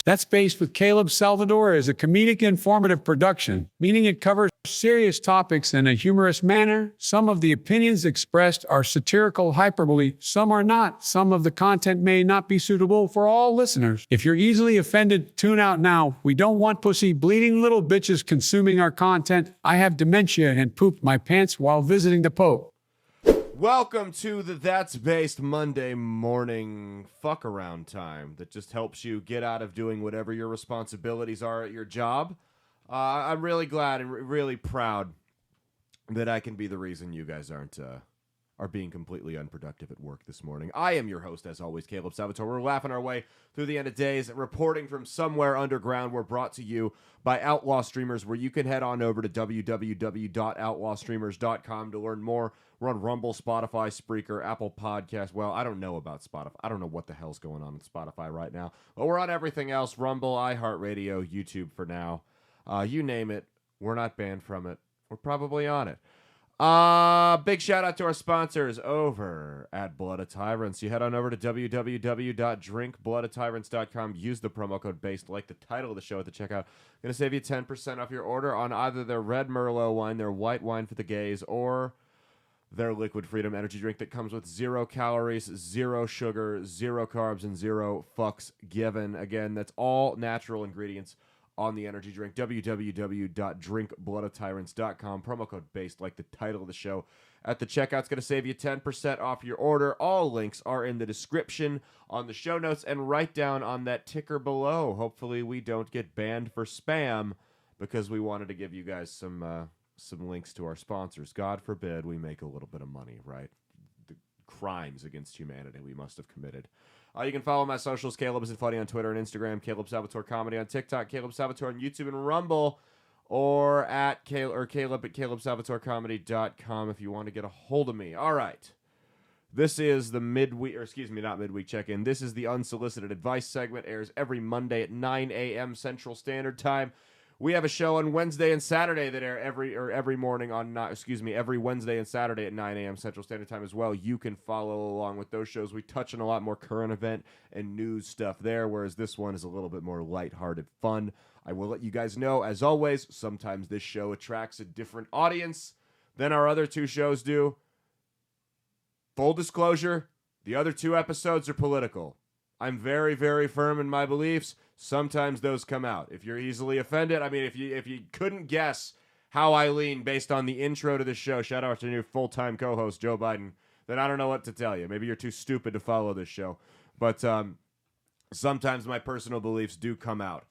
That's Based with Caleb Salvatore is a comedic informative production, meaning it covers serious topics in a humorous manner. Some of the opinions expressed are satirical hyperbole, some are not. Some of the content may not be suitable for all listeners. If you're easily offended, tune out now. We don't want pussy bleeding little bitches consuming our content. I have dementia and pooped my pants while visiting the Pope. Welcome to the That's Based Monday morning fuck around time that just helps you get out of doing whatever your responsibilities are at your job. I'm really glad and really proud that I can be the reason you guys are being completely unproductive at work this morning. I am your host, as always, Caleb Salvatore. We're laughing our way through the end of days, reporting from somewhere underground. We're brought to you by Outlaw Streamers, where you can head on over to www.outlawstreamers.com to learn more. We're on Rumble, Spotify, Spreaker, Apple Podcasts. Well, I don't know about Spotify. I don't know what the hell's going on with Spotify right now. But we're on everything else. Rumble, iHeartRadio, YouTube for now. You name it. We're not banned from it. We're probably on it. Big shout out to our sponsors over at Blood of Tyrants. You head on over to www.drinkbloodofTyrants.com. Use the promo code BASED, like the title of the show at the checkout. Going to save you 10% off your order on either their red Merlot wine, their white wine for the gays, or their Liquid Freedom energy drink that comes with 0 calories, 0 sugar, 0 carbs, and 0 fucks given. Again, that's all natural ingredients on the energy drink. www.drinkbloodofTyrants.com. Promo code BASED, like the title of the show at the checkout. It's going to save you 10% off your order. All links are in the description on the show notes and right down on that ticker below. Hopefully we don't get banned for spam because we wanted to give you guys some links to our sponsors. God forbid we make a little bit of money, right? The crimes against humanity we must have committed. You can follow my socials, Caleb Isn't Funny on Twitter and Instagram, Caleb Salvatore Comedy on TikTok, Caleb Salvatore on YouTube and Rumble, or at Caleb at CalebSalvatoreComedy.com if you want to get a hold of me. All right. This is the not midweek check-in. This is the Unsolicited Advice segment. Airs every Monday at 9 a.m. Central Standard Time. We have a show on Wednesday and Saturday that air every Wednesday and Saturday at 9 a.m. Central Standard Time as well. You can follow along with those shows. We touch on a lot more current event and news stuff there, whereas this one is a little bit more lighthearted fun. I will let you guys know, as always, sometimes this show attracts a different audience than our other two shows do. Full disclosure, the other two episodes are political. I'm very, very firm in my beliefs. Sometimes those come out. If you're easily offended, I mean, if you couldn't guess how I lean based on the intro to the show, shout out to new full-time co-host Joe Biden, then I don't know what to tell you. Maybe you're too stupid to follow this show. But sometimes my personal beliefs do come out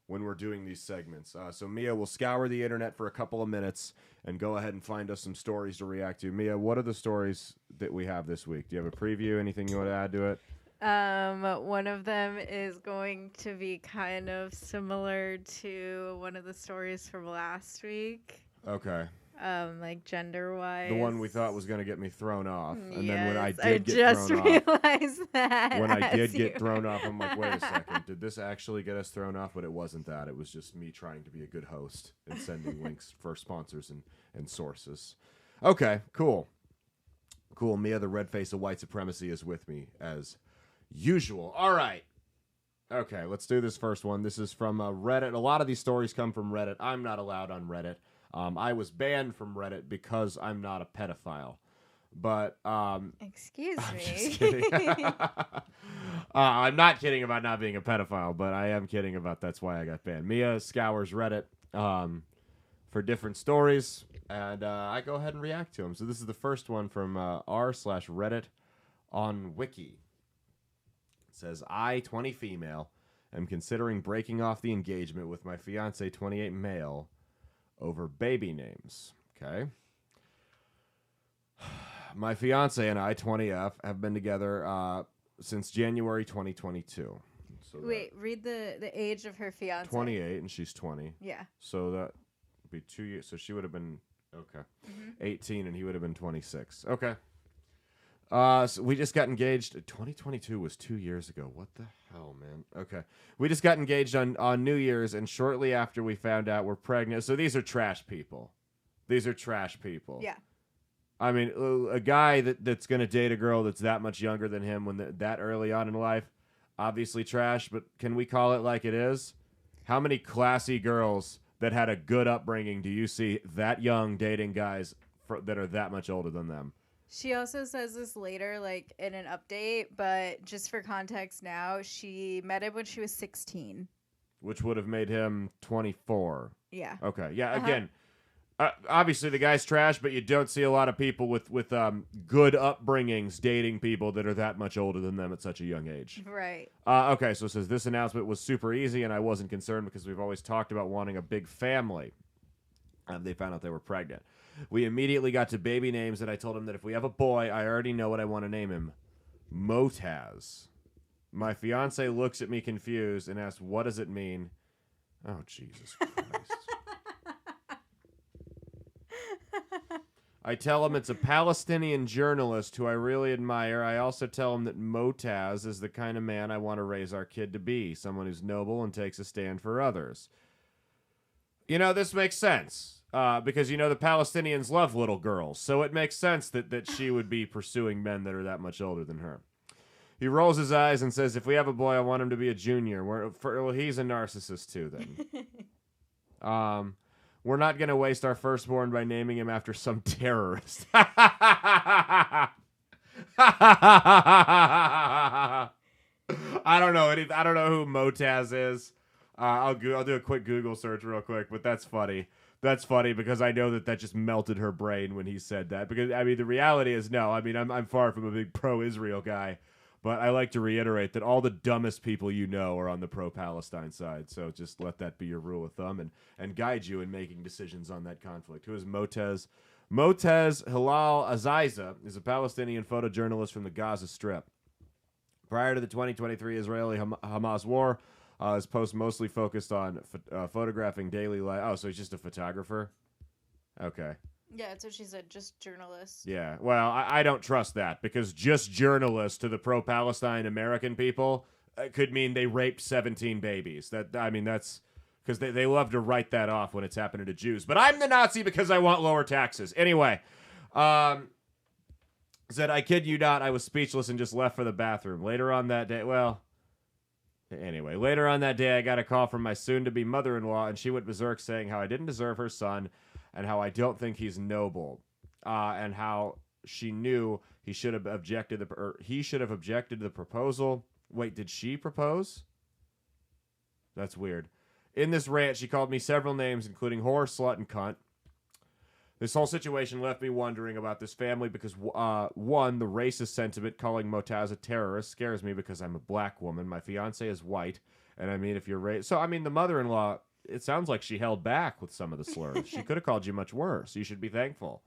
when we're doing these segments. So Mia will scour the internet for a couple of minutes and go ahead and find us some stories to react to. Mia, what are the stories that we have this week? Do you have a preview? Anything you want to add to it? One of them is going to be kind of similar to one of the stories from last week. Okay. Like gender-wise. The one we thought was going to get me thrown off. And yes, then when I I did get just thrown realized off. that. When I did get thrown off, I'm like, wait a second. Did this actually get us thrown off? But it wasn't that. It was just me trying to be a good host and sending links for sponsors and sources. Okay, cool. Cool. Mia, the red face of white supremacy, is with me as usual. All right. Okay, let's do this first one. This is from Reddit. A lot of these stories come from Reddit. I'm not allowed on Reddit. I was banned from Reddit because I'm not a pedophile. But Excuse me. I'm just kidding. I'm not kidding about not being a pedophile, but I am kidding about that's why I got banned. Mia scours Reddit for different stories, and I go ahead and react to them. So this is the first one from r/Reddit on Wiki. Says, I, 20 female, am considering breaking off the engagement with my fiance, 28 male, over baby names. Okay. My fiance and I, 20F, have been together since January 2022. So Wait, read the age of her fiance. 28 and she's 20. Yeah. So that would be 2 years. So she would have been, okay, Mm-hmm. 18 and he would have been 26. Okay. So we just got engaged. 2022 was 2 years ago. What the hell, man? Okay. We just got engaged on New Year's, and shortly after we found out we're pregnant. So these are trash people. These are trash people. Yeah. I mean, a guy that's going to date a girl that's that much younger than him that early on in life, Obviously trash, but can we call it like it is? How many classy girls that had a good upbringing do you see that young dating guys that are that much older than them? She also says this later, like in an update, but just for context now, she met him when she was 16. Which would have made him 24. Yeah. Okay. Yeah, again, obviously the guy's trash, but you don't see a lot of people with good upbringings dating people that are that much older than them at such a young age. Right. Okay, so it says this announcement was super easy, and I wasn't concerned because we've always talked about wanting a big family. They found out they were pregnant. We immediately got to baby names, and I told him that if we have a boy, I already know what I want to name him. Motaz. My fiance looks at me confused and asks, what does it mean? Oh, Jesus Christ. I tell him it's a Palestinian journalist who I really admire. I also tell him that Motaz is the kind of man I want to raise our kid to be, someone who's noble and takes a stand for others. You know, this makes sense, because, you know, the Palestinians love little girls, so it makes sense that she would be pursuing men that are that much older than her. He rolls his eyes and says, if we have a boy, I want him to be a junior. Well, he's a narcissist too, then. We're not going to waste our firstborn by naming him after some terrorist. I don't know. I don't know who Motaz is. I'll do a quick Google search real quick, but that's funny. That's funny because I know that just melted her brain when he said that. Because, I mean, the reality is no. I mean, I'm far from a big pro-Israel guy. But I like to reiterate that all the dumbest people you know are on the pro-Palestine side. So just let that be your rule of thumb and guide you in making decisions on that conflict. Who is Motaz? Motaz Hilal Aziza is a Palestinian photojournalist from the Gaza Strip. Prior to the 2023 Israeli-Hamas war, his post mostly focused on photographing daily life. Oh, so he's just a photographer? Okay. Yeah, that's what she said. Just journalist. Yeah, well, I don't trust that because just journalists to the pro-Palestine American people could mean they raped 17 babies. That's because they love to write that off when it's happening to Jews. But I'm the Nazi because I want lower taxes. Anyway, said, I kid you not, I was speechless and just left for the bathroom. Later on that day, I got a call from my soon-to-be mother-in-law, and she went berserk saying how I didn't deserve her son and how I don't think he's noble, and how she knew he should have objected to the proposal. Wait, did she propose? That's weird. In this rant, she called me several names, including whore, slut, and cunt. This whole situation left me wondering about this family because, one, the racist sentiment calling Motaz a terrorist scares me because I'm a black woman. My fiance is white, and I mean, if you're so, I mean, the mother-in-law, it sounds like she held back with some of the slurs. She could have called you much worse. You should be thankful.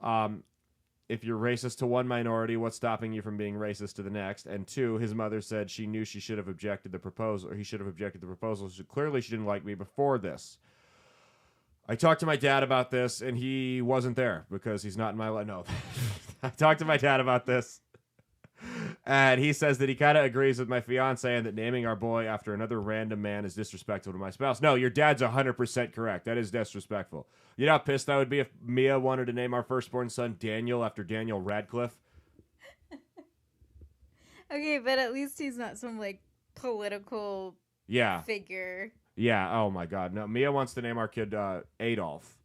If you're racist to one minority, what's stopping you from being racist to the next? And two, his mother said she knew she should have objected the proposal, or he should have objected the proposal. So clearly she didn't like me before this. I talked to my dad about this, and he wasn't there because he's not in my life. No, I talked to my dad about this, and he says that he kind of agrees with my fiance and that naming our boy after another random man is disrespectful to my spouse. No, your dad's 100% correct. That is disrespectful. You know how pissed I would be if Mia wanted to name our firstborn son Daniel after Daniel Radcliffe? Okay, but at least he's not some, like, political figure. Yeah, oh my God. No, Mia wants to name our kid Adolf.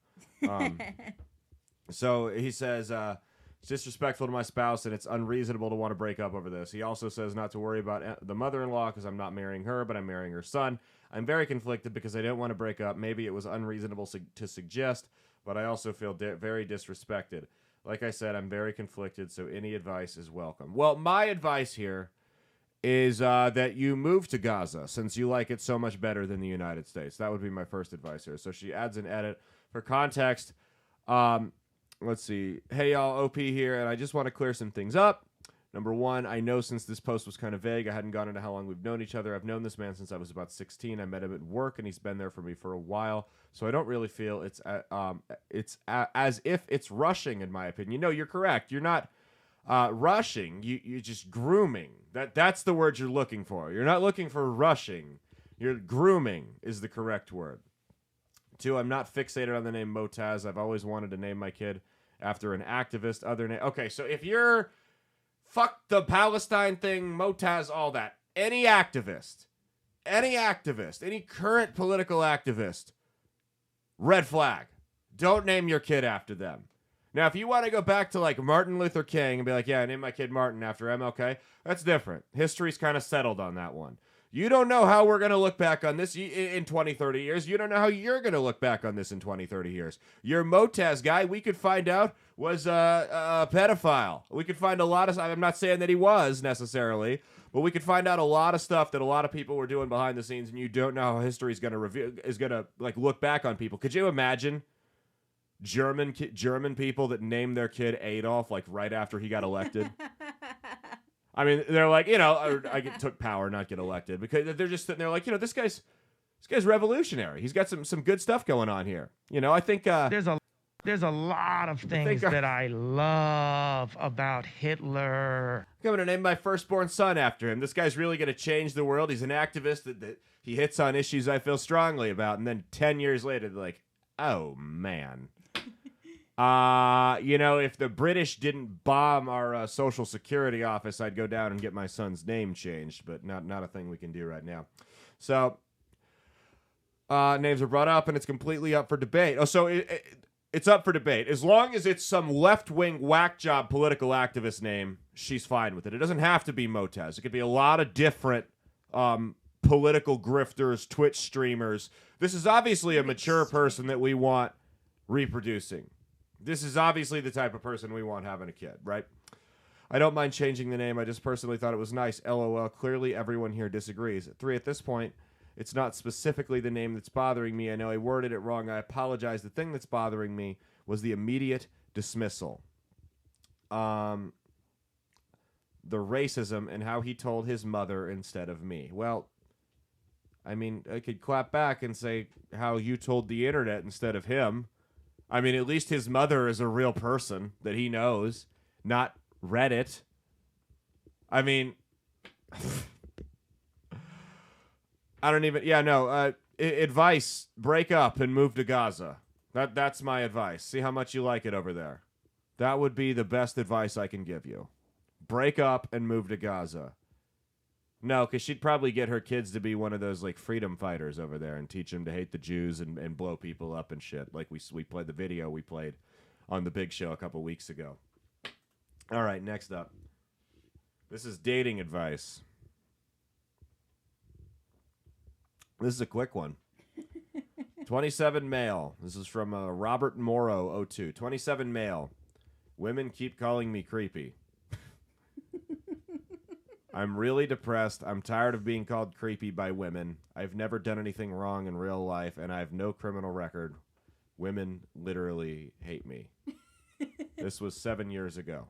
So he says, it's disrespectful to my spouse and it's unreasonable to want to break up over this. He also says not to worry about the mother-in-law because I'm not marrying her, but I'm marrying her son. I'm very conflicted because I don't want to break up. Maybe it was unreasonable to suggest, but I also feel very disrespected. Like I said, I'm very conflicted, so any advice is welcome. Well, my advice here is that you move to Gaza since you like it so much better than the United States. That would be my first advice here. So she adds an edit. For context, let's see. Hey, y'all, OP here, and I just want to clear some things up. Number one, I know since this post was kind of vague, I hadn't gone into how long we've known each other. I've known this man since I was about 16. I met him at work, and he's been there for me for a while. So I don't really feel it's as if it's rushing, in my opinion. No, you're correct. You're not rushing. You're just grooming. That's the word you're looking for. You're not looking for rushing. You're grooming is the correct word. Two, I'm not fixated on the name Motaz. I've always wanted to name my kid after an activist. Okay, so if you're fuck the Palestine thing, Motaz, all that. any activist, any current political activist, red flag. Don't name your kid after them. Now, if you want to go back to like Martin Luther King and be like, yeah, I named my kid Martin after MLK, that's different. History's kind of settled on that one. You don't know how we're going to look back on this in 20, 30 years. You don't know how you're going to look back on this in 20, 30 years. Your Motaz guy, we could find out, was a pedophile. We could find a lot of, I'm not saying that he was necessarily, but we could find out a lot of stuff that a lot of people were doing behind the scenes, and you don't know how history is going to like look back on people. Could you imagine German people that named their kid Adolf like right after he got elected? I mean, they're like, took power, not get elected, because they're just sitting there like, this guy's revolutionary. He's got some good stuff going on here. I think there's a lot of things that I love about Hitler. I'm going to name my firstborn son after him. This guy's really going to change the world. He's an activist that he hits on issues I feel strongly about. And then 10 years later, they're like, oh, man. If the British didn't bomb our Social Security office, I'd go down and get my son's name changed, but not a thing we can do right now. So, names are brought up, and it's completely up for debate. Oh, so it's up for debate. As long as it's some left-wing whack job political activist name, she's fine with it. It doesn't have to be Motaz. It could be a lot of different political grifters, Twitch streamers. This is obviously a mature person that we want reproducing. This is obviously the type of person we want having a kid, right? I don't mind changing the name. I just personally thought it was nice. LOL. Clearly, everyone here disagrees. 3, at this point, it's not specifically the name that's bothering me. I know I worded it wrong. I apologize. The thing that's bothering me was the immediate dismissal. The racism and how he told his mother instead of me. Well, I mean, I could clap back and say how you told the internet instead of him. I mean, at least his mother is a real person that he knows, not Reddit. I mean, I don't even, advice, break up and move to Gaza. That's my advice. See how much you like it over there. That would be the best advice I can give you. Break up and move to Gaza. No, because she'd probably get her kids to be one of those like freedom fighters over there and teach them to hate the Jews and blow people up and shit. Like we played the video we played on the Big Show a couple weeks ago. All right, next up. This is dating advice. This is a quick one. 27 male. This is from Robert Morrow 02. 27 male. Women keep calling me creepy. I'm really depressed. I'm tired of being called creepy by women. I've never done anything wrong in real life, and I have no criminal record. Women literally hate me. This was 7 years ago.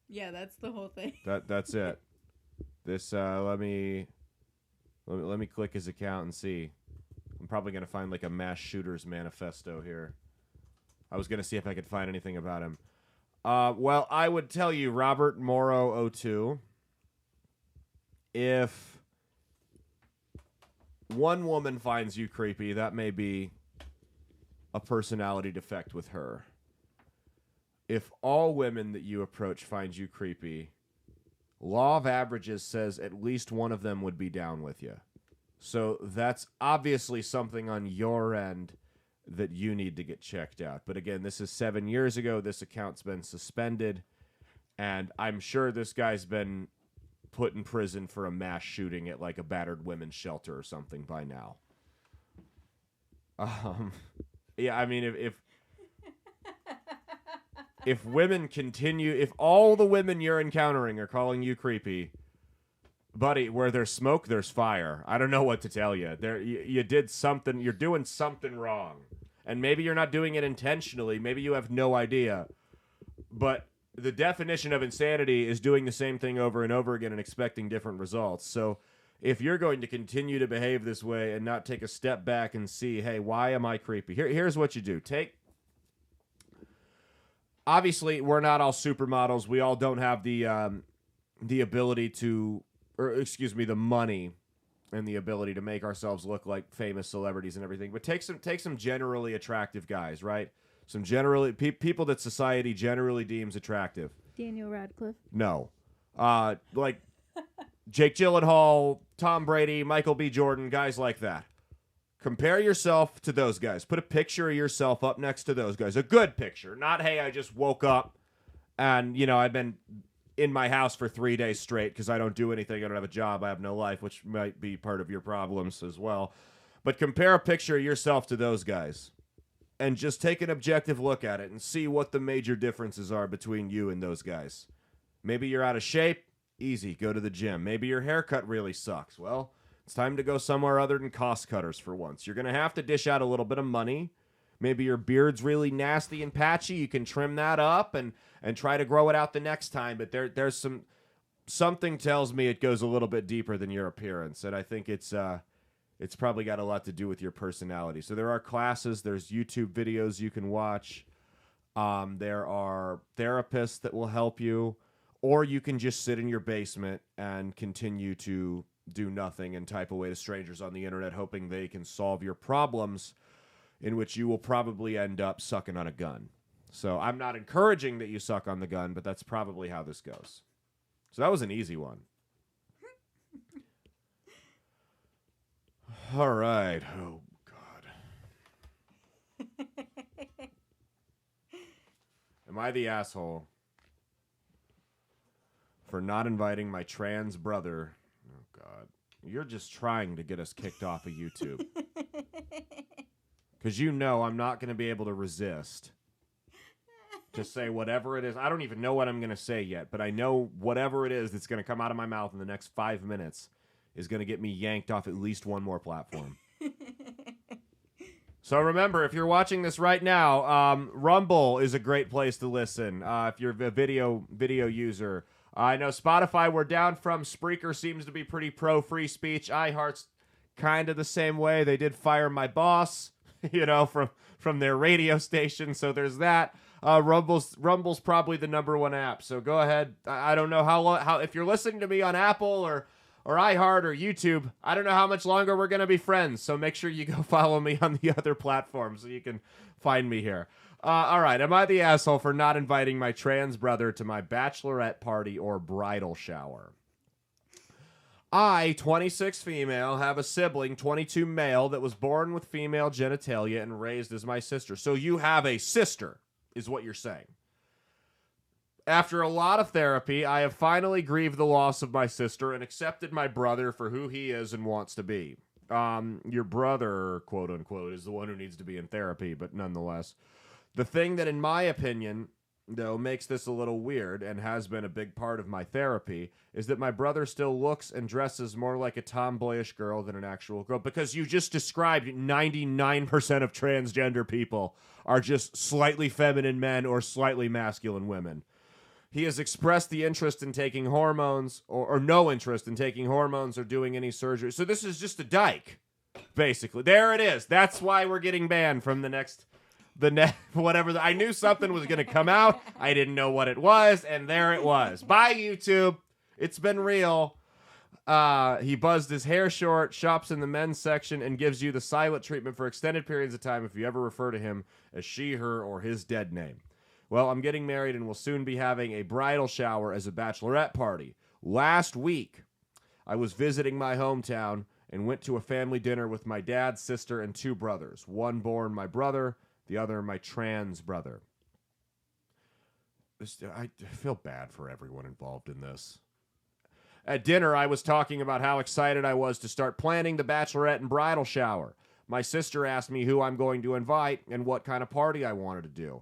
Yeah, that's the whole thing. That's it. This let me click his account and see. I'm probably gonna find like a mass shooters manifesto here. I was gonna see if I could find anything about him. Well, I would tell you, Robert Morrow 02, if one woman finds you creepy, that may be a personality defect with her. If all women that you approach find you creepy, law of averages says at least one of them would be down with you. So that's obviously something on your end that you need to get checked out. But again, this is 7 years ago. This account's been suspended, and I'm sure this guy's been put in prison for a mass shooting at like a battered women's shelter or something by now. Yeah, I mean, if women continue, if all the women you're encountering are calling you creepy, buddy, where there's smoke, there's fire. I don't know what to tell you. You did something. You're doing something wrong. And maybe you're not doing it intentionally. Maybe you have no idea. But the definition of insanity is doing the same thing over and over again and expecting different results. So if you're going to continue to behave this way and not take a step back and see, hey, why am I creepy? Here's what you do. Obviously, we're not all supermodels. We all don't have the ability to, the money and the ability to make ourselves look like famous celebrities and everything. But take some generally attractive guys, right? Some generally people that society generally deems attractive. Daniel Radcliffe. No. Like Jake Gyllenhaal, Tom Brady, Michael B. Jordan, guys like that. Compare yourself to those guys. Put a picture of yourself up next to those guys. A good picture. Not, hey, I just woke up and, I've been in my house for 3 days straight because I don't do anything. I don't have a job. I have no life, which might be part of your problems as well. But compare a picture of yourself to those guys and just take an objective look at it and see what the major differences are between you and those guys. Maybe you're out of shape. Easy. Go to the gym. Maybe your haircut really sucks. Well, it's time to go somewhere other than Cost Cutters for once. You're going to have to dish out a little bit of money. Maybe your beard's really nasty and patchy. You can trim that up and try to grow it out the next time. But there's something tells me it goes a little bit deeper than your appearance. And I think it's probably got a lot to do with your personality. So there are classes. There's YouTube videos you can watch. There are therapists that will help you. Or you can just sit in your basement and continue to do nothing and type away to strangers on the internet hoping they can solve your problems, in which you will probably end up sucking on a gun. So I'm not encouraging that you suck on the gun, but that's probably how this goes. So that was an easy one. All right. Oh, God. Am I the asshole for not inviting my trans brother? Oh, God. You're just trying to get us kicked off of YouTube. Because I'm not going to be able to resist to say whatever it is. I don't even know what I'm going to say yet, but I know whatever it is that's going to come out of my mouth in the next 5 minutes is going to get me yanked off at least one more platform. So remember, if you're watching this right now, Rumble is a great place to listen if you're a video user. I know Spotify we're down from. Spreaker seems to be pretty pro free speech. iHeart's kind of the same way. They did fire my boss, from their radio station. So there's that. Rumble's probably the number one app. So go ahead. I don't know how if you're listening to me on Apple or iHeart or YouTube, I don't know how much longer we're going to be friends. So make sure you go follow me on the other platforms so you can find me here. All right. Am I the asshole for not inviting my trans brother to my bachelorette party or bridal shower? I, 26 female, have a sibling, 22 male, that was born with female genitalia and raised as my sister. So you have a sister, is what you're saying. After a lot of therapy, I have finally grieved the loss of my sister and accepted my brother for who he is and wants to be. Your brother, quote unquote, is the one who needs to be in therapy, but nonetheless. The thing that, in my opinion, though, makes this a little weird and has been a big part of my therapy is that my brother still looks and dresses more like a tomboyish girl than an actual girl, because you just described 99% of transgender people are just slightly feminine men or slightly masculine women. He has expressed the interest in taking hormones or no interest in taking hormones or doing any surgery. So this is just a dyke, basically. There it is. That's why we're getting banned from whatever. I knew something was going to come out. I didn't know what it was, and there it was. Bye, YouTube. It's been real. He buzzed his hair short, shops in the men's section, and gives you the silent treatment for extended periods of time if you ever refer to him as she, her, or his dead name. Well, I'm getting married and will soon be having a bridal shower as a bachelorette party. Last week, I was visiting my hometown and went to a family dinner with my dad, sister, and 2 brothers. One born my brother, the other my trans brother. I feel bad for everyone involved in this. At dinner, I was talking about how excited I was to start planning the bachelorette and bridal shower. My sister asked me who I'm going to invite and what kind of party I wanted to do.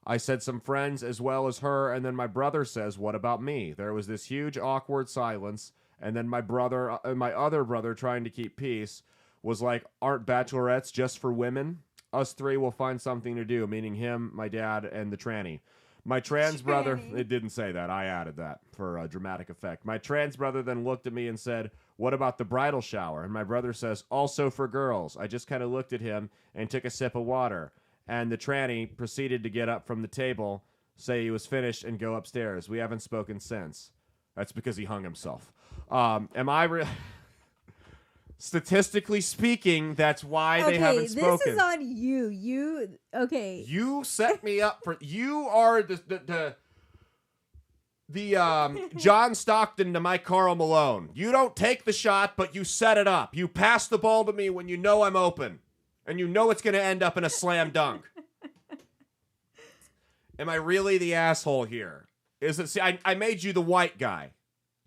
I said some friends as well as her, and then my brother says, "What about me?" There was this huge awkward silence, and then my other brother, trying to keep peace, was like, "Aren't bachelorettes just for women? Us 3 will find something to do," meaning him, my dad, and the tranny. My trans brother, it didn't say that. I added that for dramatic effect. My trans brother then looked at me and said, "What about the bridal shower?" And my brother says, "Also for girls." I just kind of looked at him and took a sip of water. And the tranny proceeded to get up from the table, say he was finished, and go upstairs. We haven't spoken since. That's because he hung himself. Statistically speaking, that's why they haven't spoken. Okay, this is on you. Okay. You set me up for... You are the... John Stockton to Mike Karl Malone. You don't take the shot, but you set it up. You pass the ball to me when you know I'm open, and you know it's going to end up in a slam dunk. Am I really the asshole here? See, I made you the white guy,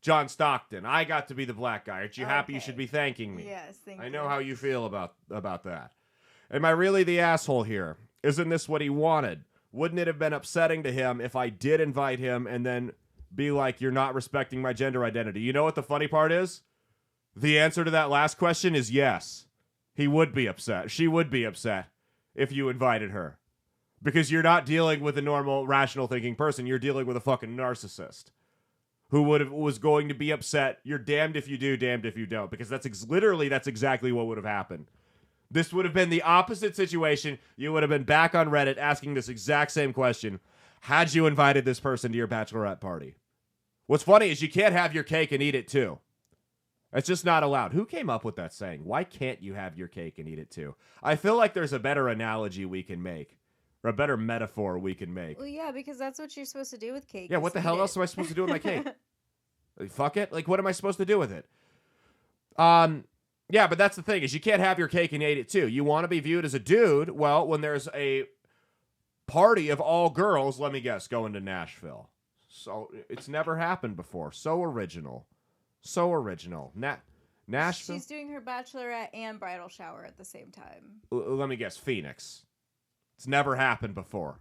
John Stockton. I got to be the black guy. Aren't you happy? You should be thanking me. Yes, thank you. I know how you feel about that. Am I really the asshole here? Isn't this what he wanted? Wouldn't it have been upsetting to him if I did invite him and then be like, you're not respecting my gender identity? You know what the funny part is? The answer to that last question is yes. He would be upset. She would be upset if you invited her. Because you're not dealing with a normal, rational thinking person. You're dealing with a fucking narcissist who was going to be upset. You're damned if you do, damned if you don't. Because that's exactly what would have happened. This would have been the opposite situation. You would have been back on Reddit asking this exact same question had you invited this person to your bachelorette party. What's funny is you can't have your cake and eat it too. It's just not allowed. Who came up with that saying? Why can't you have your cake and eat it too? I feel like there's a better analogy we can make. Or a better metaphor we can make. Well, yeah, because that's what you're supposed to do with cake. Yeah, what the hell else am I supposed to do with my cake? Like, fuck it? Like, what am I supposed to do with it? Yeah, but that's the thing, is you can't have your cake and eat it too. You want to be viewed as a dude? Well, when there's a party of all girls, let me guess, going to Nashville. So, it's never happened before. So original. Nashville? She's doing her bachelorette and bridal shower at the same time. Let me guess, Phoenix. It's never happened before.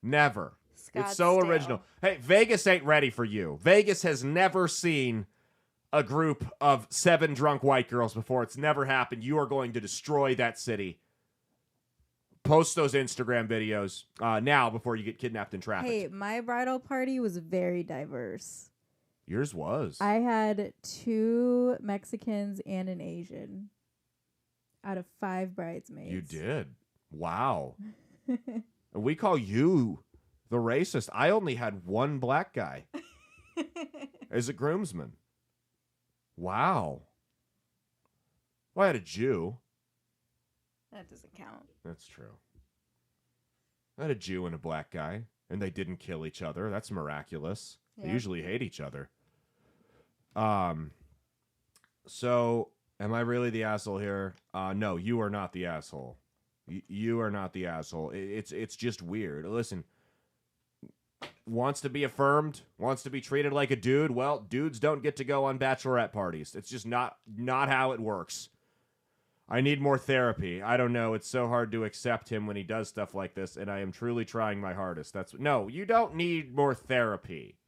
Never. It's so Scottsdale. original. Hey, Vegas ain't ready for you. Vegas has never seen a group of 7 drunk white girls before. It's never happened. You are going to destroy that city. Post those Instagram videos now before you get kidnapped and trafficked. Hey, my bridal party was very diverse. Yours was. I had 2 Mexicans and an Asian out of 5 bridesmaids. You did. Wow. And we call you the racist. I only had 1 black guy as a groomsman. Wow. Well, I had a Jew. That doesn't count. That's true. I had a Jew and a black guy, and they didn't kill each other. That's miraculous. They Yeah. usually hate each other. So, am I really the asshole here? No, you are not the asshole. You are not the asshole. It's just weird. Listen, wants to be affirmed, wants to be treated like a dude. Well, dudes don't get to go on bachelorette parties. It's just not how it works. I need more therapy. I don't know. It's so hard to accept him when he does stuff like this, and I am truly trying my hardest. No, you don't need more therapy.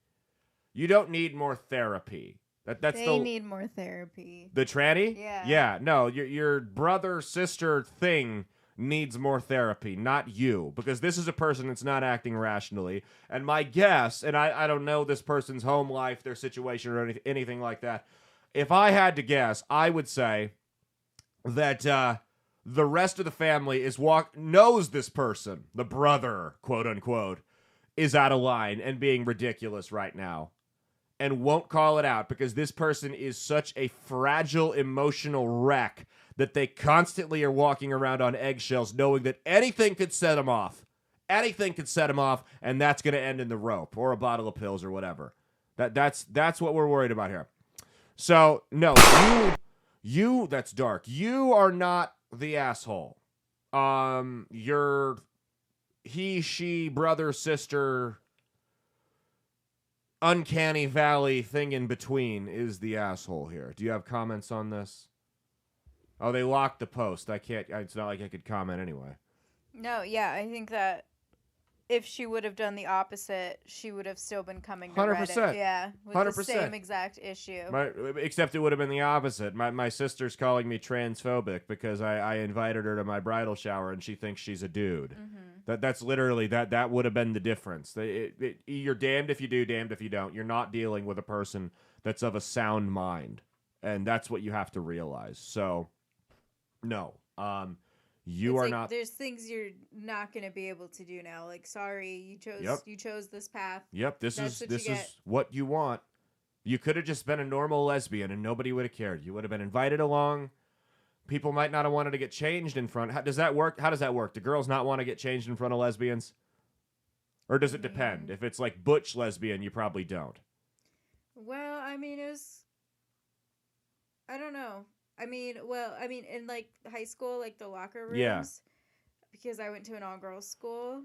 You don't need more therapy. They need more therapy. The tranny? Yeah. Yeah. No, your brother sister thing needs more therapy, not you, because this is a person that's not acting rationally. And my guess, and I don't know this person's home life, their situation, or anything like that. If I had to guess, I would say that the rest of the family knows this person, the brother, quote unquote, is out of line and being ridiculous right now, and won't call it out because this person is such a fragile emotional wreck that they constantly are walking around on eggshells knowing that anything could set them off. Anything could set them off, and that's going to end in the rope or a bottle of pills or whatever. That's what we're worried about here. So, no, you that's dark. You are not the asshole. Your he, she, brother, sister, uncanny valley thing in between is the asshole here. Do you have comments on this? Oh, they locked the post. I can't. It's not like I could comment anyway. No, yeah, I think that if she would have done the opposite, she would have still been coming to 100%. Reddit. Yeah, with 100%. the same exact issue. Except it would have been the opposite. My sister's calling me transphobic because I invited her to my bridal shower and she thinks she's a dude. Mm-hmm. That's literally that would have been the difference. You're damned if you do, damned if you don't. You're not dealing with a person that's of a sound mind, and that's what you have to realize. So, no, you are not. There's things you're not going to be able to do now. Like, sorry, you chose this path. Yep, this That's is what you want. You could have just been a normal lesbian and nobody would have cared. You would have been invited along. People might not have wanted to get changed in front. How does that work? Do girls not want to get changed in front of lesbians? Or does it depend? If it's like butch lesbian, you probably don't. Well, I mean, I don't know. I mean, in like high school, like the locker rooms, Yeah. because I went to an all-girls school,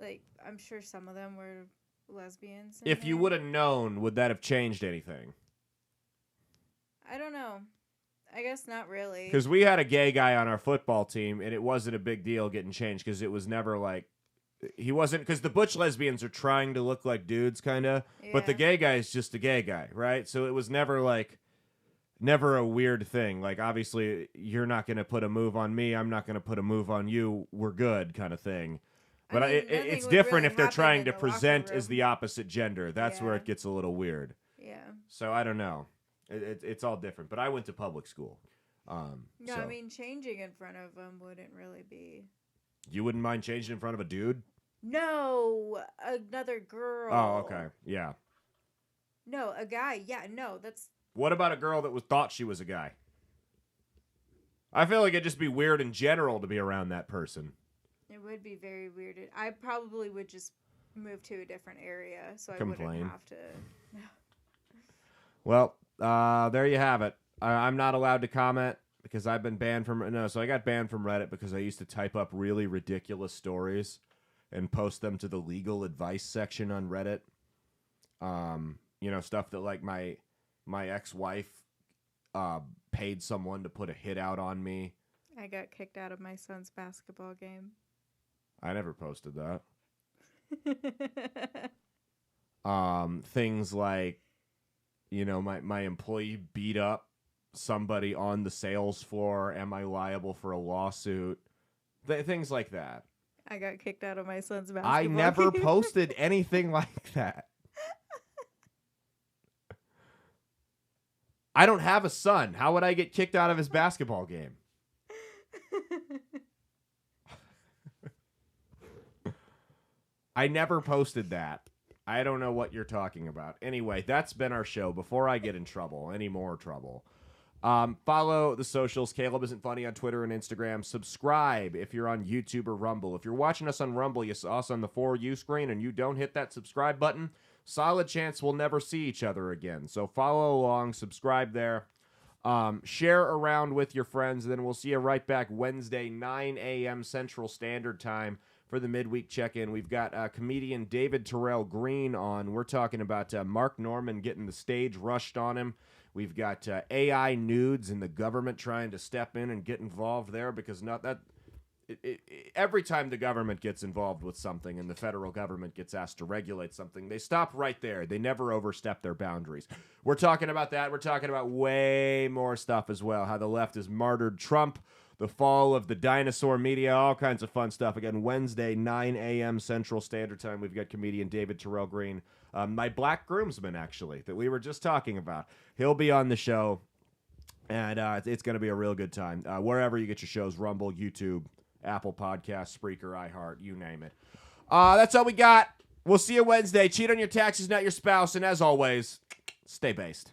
like I'm sure some of them were lesbians. If you would have known, would that have changed anything? I don't know. I guess not really. Because we had a gay guy on our football team, and it wasn't a big deal getting changed because it was never like, he wasn't, because the butch lesbians are trying to look like dudes, kind of, but the Yeah. gay guy is just a gay guy, right? So it was never like, never a weird thing. Like, obviously, you're not going to put a move on me. I'm not going to put a move on you. We're good, kind of thing. But I mean, it's nothing would different really if they're happen trying in to the locker present as room. the opposite gender. That's where Yeah. it gets a little weird. Yeah. So I don't know. It's all different. But I went to public school. No, So I mean, changing in front of them wouldn't really be. you wouldn't mind changing in front of a dude? No, another girl. Oh, okay. Yeah. No, a guy. Yeah, no, that's. What about a girl that thought she was a guy? I feel like it'd just be weird in general to be around that person. It would be very weird. I probably would just move to a different area, so I Complain. wouldn't have to. Well, there you have it. I'm not allowed to comment because I've been banned from... No, so I got banned from Reddit because I used to type up really ridiculous stories and post them to the legal advice section on Reddit. You know, stuff that like my ex-wife paid someone to put a hit out on me. I got kicked out of my son's basketball game. I never posted that. Things like, you know, my employee beat up somebody on the sales floor. Am I liable for a lawsuit? Things like that. I got kicked out of my son's basketball I never game. posted anything like that. I don't have a son. How would I get kicked out of his basketball game? I never posted that. I don't know what you're talking about. Anyway, that's been our show. Before I get in trouble, any more trouble, follow the socials. Caleb Isn't Funny on Twitter and Instagram. Subscribe if you're on YouTube or Rumble. If you're watching us on Rumble, you saw us on the For You screen, and you don't hit that subscribe button, solid chance we'll never see each other again. So follow along, subscribe there. Share around with your friends, and then we'll see you right back Wednesday, 9 a.m. Central Standard Time for the midweek check-in. We've got comedian David Terrell Green on. We're talking about Mark Norman getting the stage rushed on him. We've got AI nudes and the government trying to step in and get involved there because every time the government gets involved with something and the federal government gets asked to regulate something, they stop right there. They never overstep their boundaries. We're talking about that. We're talking about way more stuff as well. How the left has martyred Trump, the fall of the dinosaur media, all kinds of fun stuff. Again, Wednesday, 9 a.m. Central Standard Time. We've got comedian David Terrell Green, my black groomsman, actually, that we were just talking about. He'll be on the show, and it's going to be a real good time. Wherever you get your shows, Rumble, YouTube, Apple Podcasts, Spreaker, iHeart, you name it. That's all we got. We'll see you Wednesday. Cheat on your taxes, not your spouse. And as always, stay based.